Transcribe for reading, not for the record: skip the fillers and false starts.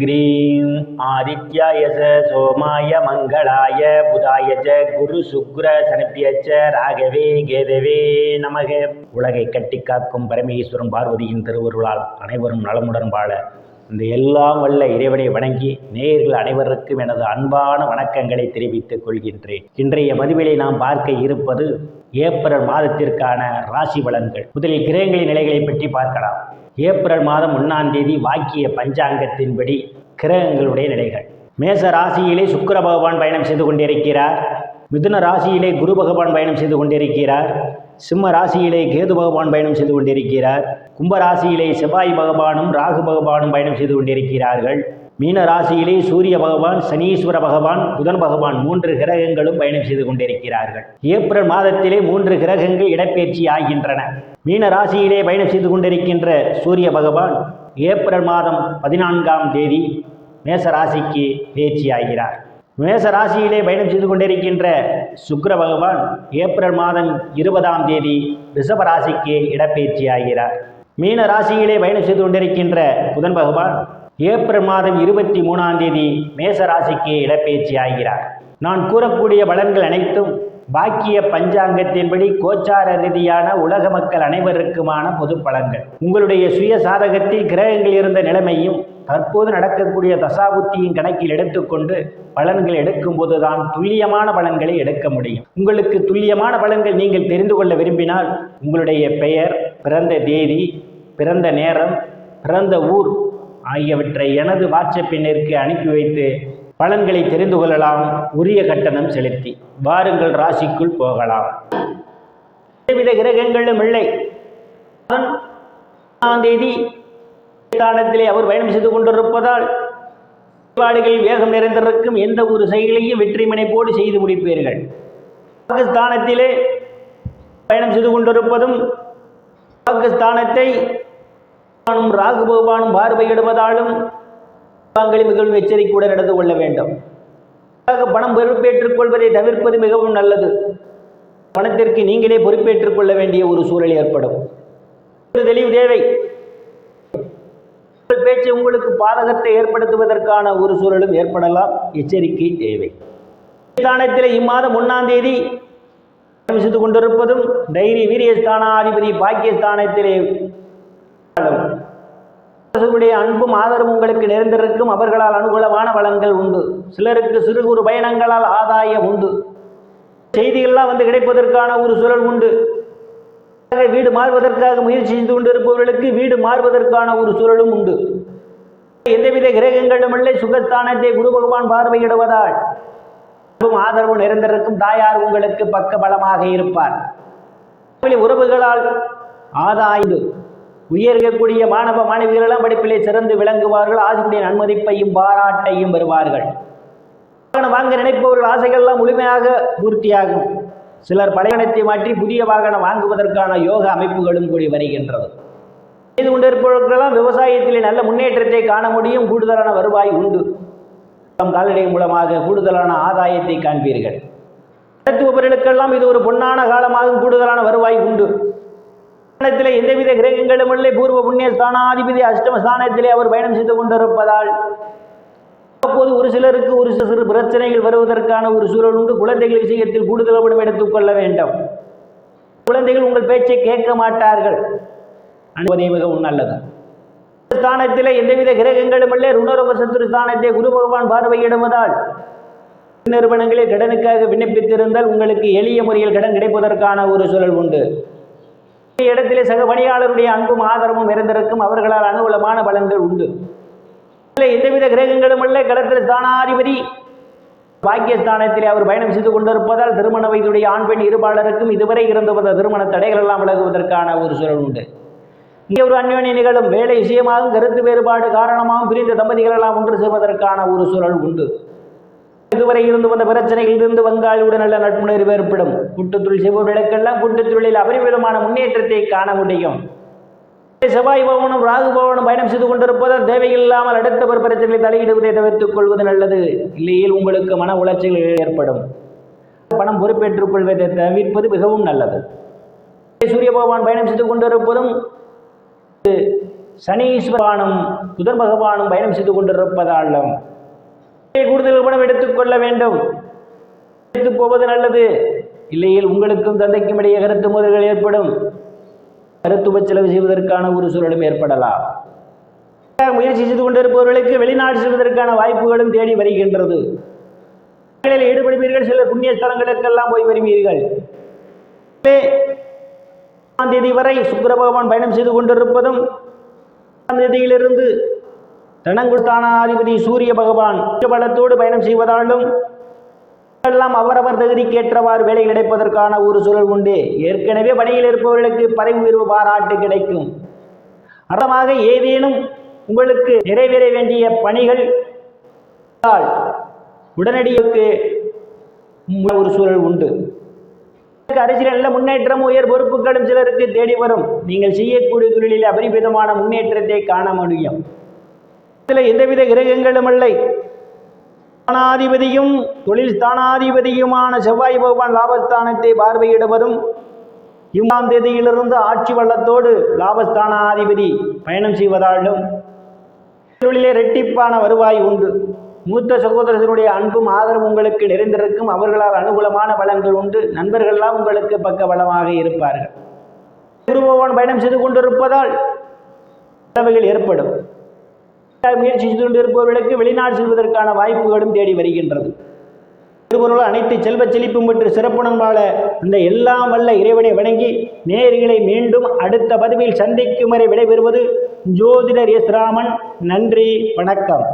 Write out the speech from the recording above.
Cream ஆதித்யாய சோமாய மங்களாய புதாய குரு சுக்ர சனிப்பியச்ச ராகவே கேதவே நமக. உலகை கட்டி காக்கும் பரமேஸ்வரன் பார்வதியின் திருவருளால் அனைவரும் நலமுடன் வாழ இந்த எல்லாம் வல்ல இறைவனை வணங்கி நேயர்கள் அனைவருக்கும் எனது அன்பான வணக்கங்களை தெரிவித்துக் கொள்கின்றேன். இன்றைய பதிவிலை நாம் பார்க்க இருப்பது ஏப்ரல் மாதத்திற்கான ராசி பலன்கள். முதலில் கிரகங்களின் நிலைகளை பற்றி பார்க்கலாம். ஏப்ரல் மாதம் 1ஆம் தேதி வாக்கிய பஞ்சாங்கத்தின்படி கிரகங்களுடைய நிலைகள். மேச ராசியிலே சுக்கிர பகவான் பயணம் செய்து கொண்டிருக்கிறார். மிதுன ராசியிலே குரு பகவான் பயணம் செய்து கொண்டிருக்கிறார். சிம்ம ராசியிலே கேது பகவான் பயணம் செய்து கொண்டிருக்கிறார். கும்ப ராசியிலே செவ்வாய் பகவானும் ராகு பகவானும் பயணம் செய்து கொண்டிருக்கிறார்கள். மீன ராசியிலே சூரிய பகவான், சனீஸ்வர பகவான், புதன் பகவான் 3 கிரகங்களும் பயணம் செய்து கொண்டிருக்கிறார்கள். ஏப்ரல் மாதத்திலே 3 கிரகங்கள் இடப்பெயர்ச்சி ஆகின்றன. மீன ராசியிலே பயணம் செய்து கொண்டிருக்கின்ற சூரிய பகவான் ஏப்ரல் மாதம் 14ஆம் தேதி மேச ராசிக்கு பயிற்சி ஆகிறார். மேச ராசியிலே பயணம் செய்து கொண்டிருக்கின்ற சுக்கிர பகவான் ஏப்ரல் மாதம் 20ஆம் தேதி ரிஷப ராசிக்கு இடப்பெயர்ச்சி ஆகிறார். மீன ராசியிலே பயணம் செய்து கொண்டிருக்கின்ற புதன் பகவான் ஏப்ரல் மாதம் 23ஆம் தேதி மேச ராசிக்கு இடப்பெயர்ச்சி ஆகிறார். நான் கூறக்கூடிய பலன்கள் அனைத்தும் பாக்கிய பஞ்சாங்கத்தின்படி கோச்சார ரீதியான உலக மக்கள் அனைவருக்குமான பொது பலன்கள். உங்களுடைய சுய சாதகத்தில் கிரகங்கள் இருந்த நிலைமையும் தற்போது நடக்கக்கூடிய தசாபுத்தியின் கணக்கில் எடுத்துக்கொண்டு பலன்கள் எடுக்கும் போதுதான் துல்லியமான பலன்களை எடுக்க முடியும். உங்களுக்கு துல்லியமான பலன்கள் நீங்கள் தெரிந்து கொள்ள விரும்பினால் உங்களுடைய பெயர், பிறந்த தேதி, பிறந்த நேரம், பிறந்த ஊர் ஆகியவற்றை எனது வாட்ஸ்அப் எண்ணிற்கு அனுப்பி வைத்து பலன்களை தெரிந்து கொள்ளலாம். உரிய கட்டணம் செலுத்தி வாருங்கள், ராசிக்குள் போகலாம். எந்தவித கிரகங்களும் இல்லை. 1ஆம் தேதி ஸ்தானத்திலே அவர் பயணம் செய்து கொண்டிருப்பதால் வழிபாடுகளில் வேகம் நிறைந்திருக்கும். எந்த ஒரு செயலையும் வெற்றி முனைப்போடு செய்து முடிப்பீர்கள். பாகிஸ்தானத்திலே பயணம் செய்து கொண்டிருப்பதும் பாகிஸ்தானத்தை ராகு பகவானும் பார்வையிடுவதாலும் மிகவும் எச்சரிக்கையுடன் நடந்து கொள்ள வேண்டும். பணம் பொறுப்பேற்றுக் கொள்வதை தவிர்ப்பது மிகவும் நல்லது. பணத்திற்கு நீங்களே பொறுப்பேற்றுக் கொள்ள வேண்டிய ஒரு சூழல் ஏற்படும். தெளிவு தேவை. பேச்சு உங்களுக்கு பாதகத்தை ஏற்படுத்துவதற்கான ஒரு சூழலும் ஏற்படலாம். எச்சரிக்கை தேவை. ஸ்தானத்தில் இம்மாதம் 1ஆம் தேதி செய்து கொண்டிருப்பதும் தைரிய வீரியஸ்தானாதிபதி பாக்கியஸ்தானத்திலே அன்பும் ஆதரவும் உங்களுக்கு நிறைந்திருக்கும். அவர்களால் அனுகூலமான பலன்கள் உண்டு. சிலருக்கு சிறு குறு பயணங்களால் ஆதாயம் உண்டு. செய்திகள்லாம் வந்து கிடைப்பதற்கான ஒரு சூழல் உண்டு. வீடு மாறுவதற்காக முயற்சி செய்து கொண்டிருப்பவர்களுக்கு வீடு மாறுவதற்கான ஒரு சூழலும் உண்டு. எந்தவித கிரகங்களும் இல்லை. சுகஸ்தானத்தை குரு பகவான் பார்வையிடுவதால் ஆதரவு நிறைந்திருக்கும். தாயார் உங்களுக்கு பக்க பலமாக இருப்பார். உறவுகளால் ஆதாயம் உயர்கக்கூடிய மாணவ மாணவிகள் எல்லாம் படிப்பிலே சிறந்து விளங்குவார்கள். ஆசிரியருடைய நன்மதிப்பையும் பாராட்டையும் பெறுவார்கள். வாகனம் வாங்க நினைப்பவர்கள் ஆசைகள் எல்லாம் முழுமையாக பூர்த்தியாகும். சிலர் பழையனத்தை மாற்றி புதிய வாகனம் வாங்குவதற்கான யோக அமைப்புகளும் கூடி வருகின்றது. செய்து கொண்டிருப்பவர்களெல்லாம் விவசாயத்திலே நல்ல முன்னேற்றத்தை காண முடியும். கூடுதலான வருவாய் உண்டு. கால்நடை மூலமாக கூடுதலான ஆதாயத்தை காண்பீர்கள். நடத்துபவர்களுக்கெல்லாம் இது ஒரு பொன்னான காலமாகும். கூடுதலான வருவாய் உண்டு. எந்தவித கிரகங்களும் இல்லை. பூர்வ புண்ணிய ஸ்தானாதிபதி அஷ்டம ஸ்தானத்திலே அவர் பயணம் செய்து கொண்டிருப்பதால் அப்போது ஒரு சிலருக்கு ஒரு சிறு பிரச்சனைகள் வருவதற்கான ஒரு சூழல் உண்டு. குழந்தைகள் விஷயத்தில் கூடுதல் கவனம் எடுத்துக் கொள்ள வேண்டும். குழந்தைகள் உங்கள் பேச்சை கேட்க மாட்டார்கள். அனுமதி மிகவும் நல்லது. ஸ்தானத்திலே எந்தவித கிரகங்களும் இல்லை. ருணரோக சத்துரு ஸ்தானத்தை குரு பகவான் பார்வையிடுவதால் நிறுவனங்களில் கடனுக்காக விண்ணப்பித்திருந்தால் உங்களுக்கு எளிய முறையில் கடன் கிடைப்பதற்கான ஒரு சூழல் உண்டு. இடத்திலே சக பணியாளருடைய அன்பும் ஆதரவும் இருந்திருக்கும். அவர்களால் அனுகூலமான பலன்கள் உண்டு. எந்தவித கிரகங்களும் இல்லை. கடத்தில் ஸ்தானாதிபதி பாக்கியஸ்தானத்திலே அவர் பயணம் செய்து கொண்டிருப்பதால் திருமண வயதுடைய ஆண் பெண் இருபாளருக்கும் இதுவரை இருந்த திருமண தடைகள் எல்லாம் விலகுவதற்கான ஒரு சூழல் உண்டு. இங்கே ஒரு அந்யோன்ய நிகழும். வேலை விஷயமாகவும் கருத்து வேறுபாடு காரணமாகவும் பிரிந்த தம்பதிகள் எல்லாம் ஒன்று சேர்வதற்கான ஒரு சூழல் உண்டு. இதுவரை இருந்து வந்த பிரச்சனைகள் இருந்து வங்காளியுடன் நல்ல நட்புணர்வு ஏற்படும். கூட்டுத்தொழில் செய்பவர்களுக்கெல்லாம் கூட்டுத்தொழிலில் அபரிமிதமான முன்னேற்றத்தை காண முடியும். செவ்வாய் பவனும் ராகு பவனும் பயணம் செய்து கொண்டிருப்பதால் தேவையில்லாமல் அடுத்தவர் பிரச்சனைகளை தலையிடுவதை தவிர்த்துக் கொள்வது நல்லது. இல்லையில் உங்களுக்கு மன உளைச்சல்கள் ஏற்படும். பணம் பொறுப்பேற்றுக் கொள்வதை தவிர்ப்பது மிகவும் நல்லது. சூரிய பகவான் பயணம் செய்து கொண்டிருப்பதும் சனீஸ்வரனும் புதன் பகவானும் பயணம் செய்து கொண்டிருப்பதாலும் கூடுதல் பணம் எடுத்துக்கொள்ள வேண்டும். எடுத்து போவது நல்லது. இல்லையில் உங்களுக்கும் தந்தைக்கும் இடையே கருத்து மோதல்கள் ஏற்படும். மருத்துவ செலவு செய்வதற்கான ஒரு சூழலும் ஏற்படலாம். முயற்சி செய்து கொண்டிருப்பவர்களுக்கு வெளிநாடு செல்வதற்கான வாய்ப்புகளும் தேடி வருகின்றது. ஈடுபடுவீர்கள். சில புண்ணிய ஸ்தலங்களுக்கெல்லாம் போய் வருவீர்கள். தேதி வரை சுக்கிர பகவான் பயணம் செய்து கொண்டிருப்பதும் தேதியிலிருந்து தனங்குஸ்தானாதிபதி சூரிய பகவான் பலத்தோடு பயணம் செய்வதாலும் எல்லாம் அவரவர் தகுதிக்கேற்றவாறு வேலை கிடைப்பதற்கான ஒரு சூழல் உண்டு. ஏற்கனவே பணியில் இருப்பவர்களுக்கு பதவி உயர்வு பாராட்டு கிடைக்கும். அறமாக ஏதேனும் உங்களுக்கு நிறைவேற வேண்டிய பணிகள் உடனடியாக ஒரு சூழல் உண்டு. அரசியல் நல்ல முன்னேற்றம் உயர் பொறுப்புகளும் சிலருக்கு தேடி வரும். நீங்கள் செய்யக்கூடிய தொழிலில் அபரிமிதமான முன்னேற்றத்தை காண முடியும். இதில் எந்தவித கிரகங்களும் இல்லை. ஸ்தானாதிபதியும் தொழில் ஸ்தானாதிபதியுமான செவ்வாய் பகவான் லாபஸ்தானத்தை பார்வையிடுவதும் 2ஆம் தேதியிலிருந்து ஆட்சி வல்லத்தோடு லாபஸ்தானாதிபதி பயணம் செய்வதாலும் தொழிலே இரட்டிப்பான வருவாய் உண்டு. மூத்த சகோதரர்களுடைய அன்பும் ஆதரவும் உங்களுக்கு நிறைந்திருக்கும். அவர்களால் அனுகூலமான பலன்கள் உண்டு. நண்பர்கள்லாம் உங்களுக்கு பக்க பலமாக இருப்பார்கள். குரு பகவான் பயணம் செய்து கொண்டிருப்பதால் செலவுகள் ஏற்படும். முயற்சி செய்து கொண்டிருப்பவர்களுக்கு வெளிநாடு செல்வதற்கான வாய்ப்புகளும் தேடி வருகின்றது. திருவருள் அனைத்து செல்வ செழிப்பும் பெற்று சிறப்புடன் வாழ அந்த எல்லாம் வல்ல இறைவனை வணங்கி நேயர்களை மீண்டும் அடுத்த பதிவில் சந்திக்கும் வரை விடைபெறுவது ஜோதிடர் எஸ் ராமன். நன்றி, வணக்கம்.